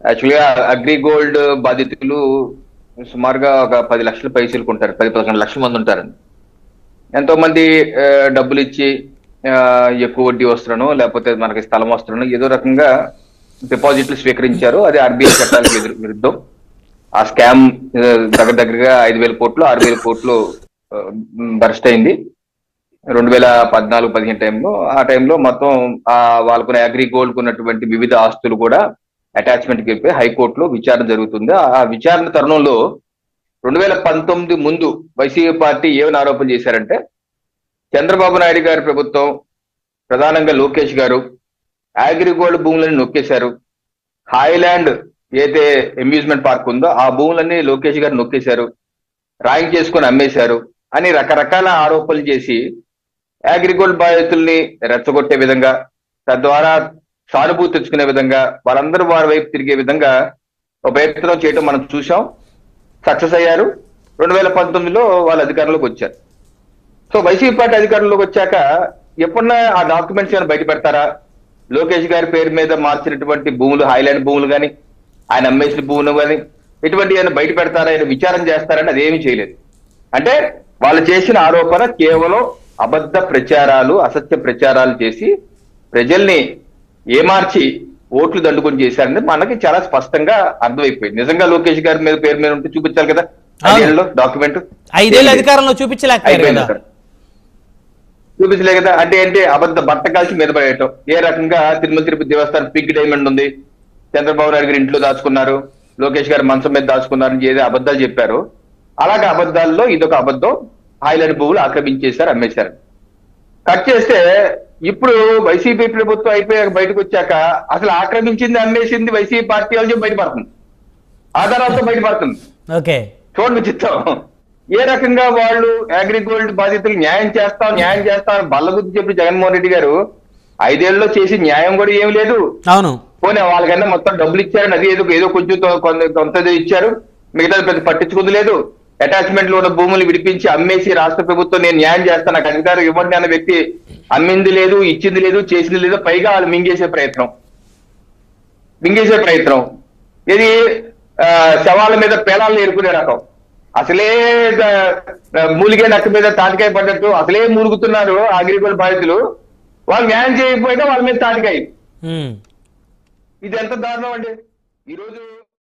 యాక్చువల్గా అగ్రిగోల్డ్ బాధితులు సుమారుగా ఒక 10 లక్షల పైసలకు ఉంటారు, 10-11 లక్షల మంది ఉంటారండి. ఎంతో మంది డబ్బులు ఇచ్చి ఎక్కువ వడ్డీ వస్తున్నాను, లేకపోతే మనకి స్థలం వస్తున్నాను, ఏదో రకంగా డిపాజిట్లు స్వీకరించారు. అది ఆర్బీఐ చట్టాలకు విరుద్ధం. ఆ స్కామ్ దగ్గరగా 5,000 కోట్లు 6,000 కోట్లు బర్స్ట్ అయింది 2014-15 టైంలో. ఆ టైంలో మొత్తం వాళ్ళకున్న అగ్రిగోల్డ్ ఉన్నటువంటి వివిధ ఆస్తులు కూడా అటాచ్మెంట్ కి వెళ్ళిపోయి హైకోర్టులో విచారణ జరుగుతుంది. ఆ విచారణ తరుణంలో 2019 ముందు వైసీపీ పార్టీ ఏమని ఆరోపణ చేశారంటే, చంద్రబాబు నాయుడు గారి ప్రభుత్వం, ప్రధానంగా లోకేష్ గారు అగ్రిగోల్డ్ భూములను నొక్కేశారు. హాయ్లాండ్ ఏదైతే అమ్యూజ్మెంట్ పార్క్ ఉందో ఆ భూములన్నీ లోకేష్ గారు నొక్కేశారు, రాయింగ్ చేసుకొని అమ్మేశారు అని రకరకాల ఆరోపణలు చేసి అగ్రిగోల్డ్ బాధితుల్ని రెచ్చగొట్టే విధంగా, తద్వారా సానుభూతి తెచ్చుకునే విధంగా, వాళ్ళందరూ వారి వైపు తిరిగే విధంగా ఒక ప్రయత్నం చేయడం మనం చూసాం. సక్సెస్ అయ్యారు. 2019లో వాళ్ళు అధికారంలోకి వచ్చారు. సో వైసీపీ పార్టీ అధికారంలోకి వచ్చాక ఎప్పుడన్నా ఆ డాక్యుమెంట్స్ ఏమైనా బయట పెడతారా? లోకేష్ గారి పేరు మీద మార్చినటువంటి భూములు, హైలాండ్ భూములు కానీ, ఆయన అమ్మేసిన భూములు కానీ, ఇటువంటి ఏమైనా బయట పెడతారా, ఆయన విచారణ చేస్తారని అదేమీ చేయలేదు. అంటే వాళ్ళు చేసిన ఆరోపణ కేవలం అబద్ధ ప్రచారాలు, అసత్య ప్రచారాలు చేసి ప్రజల్ని ఏమార్చి ఓట్లు దండుకొని చేశారని మనకి చాలా స్పష్టంగా అర్థమైపోయింది. నిజంగా లోకేష్ గారి మీద పేరు మీద ఉంటే చూపించాలి కదా, 5 ఏళ్ళలో డాక్యుమెంట్. 5 ఏళ్ళ అధికారంలో చూపించలే కదా. అంటే ఏంటి, అబద్ధ బట్ట కాల్చి మీద పడేయటం. ఏ రకంగా తిరుమల తిరుపతి దేవస్థానం పింక్ డైమండ్ ఉంది, చంద్రబాబు నాయుడు గారి ఇంట్లో దాచుకున్నారు, లోకేష్ గారు మంచం మీద దాచుకున్నారని ఏదో అబద్ధాలు చెప్పారు. అలాగే అబద్ధాల్లో ఇదొక అబద్ధం. హాయ్లాండ్ భూములు ఆక్రమించేశారు, అమ్మేశారు. కట్ చేస్తే ఇప్పుడు వైసీపీ ప్రభుత్వం అయిపోయాక బయటకు వచ్చాక అసలు ఆక్రమించింది, అమ్మేసింది వైసీపీ పార్టీ వాళ్ళు బయటపడుతుంది, ఆధారాలతో బయటపడుతుంది. చూడండి చిత్తం. ఏ రకంగా వాళ్ళు అగ్రిగోల్డ్ బాధితులు న్యాయం చేస్తాం బల్లగుద్ది చెప్పి జగన్మోహన్ రెడ్డి గారు 5 ఏళ్లలో చేసి న్యాయం కూడా ఏమి లేదు. అవును, పోనీ వాళ్ళకన్నా మొత్తం డబ్బులు ఇచ్చారని, అది ఏదో కొంచెం కొంత ఇచ్చారు, మిగతా పెద్ద పట్టించుకుంది లేదు. అటాచ్మెంట్ లో ఉన్న భూములు విడిపించి అమ్మేసి రాష్ట్ర ప్రభుత్వం నేను న్యాయం చేస్తాను, నాకు అధికారం ఇవ్వండి అన్న వ్యక్తి అమ్మింది లేదు, ఇచ్చింది లేదు, చేసింది లేదు. పైగా వాళ్ళు మింగేసే ప్రయత్నం. ఇది శవాల మీద పేలాలను ఏరుకునే రకం. అసలే మూలిగే నక్క మీద తాటికాయ పడ్డట్టు అసలే మూలుగుతున్నారు అగ్రిగోల్డ్ బాధితులు. వాళ్ళు న్యాయం చేయకపోయినా వాళ్ళ మీద తాటికాయ. ఇది ఎంత దారుణం అండి ఈరోజు.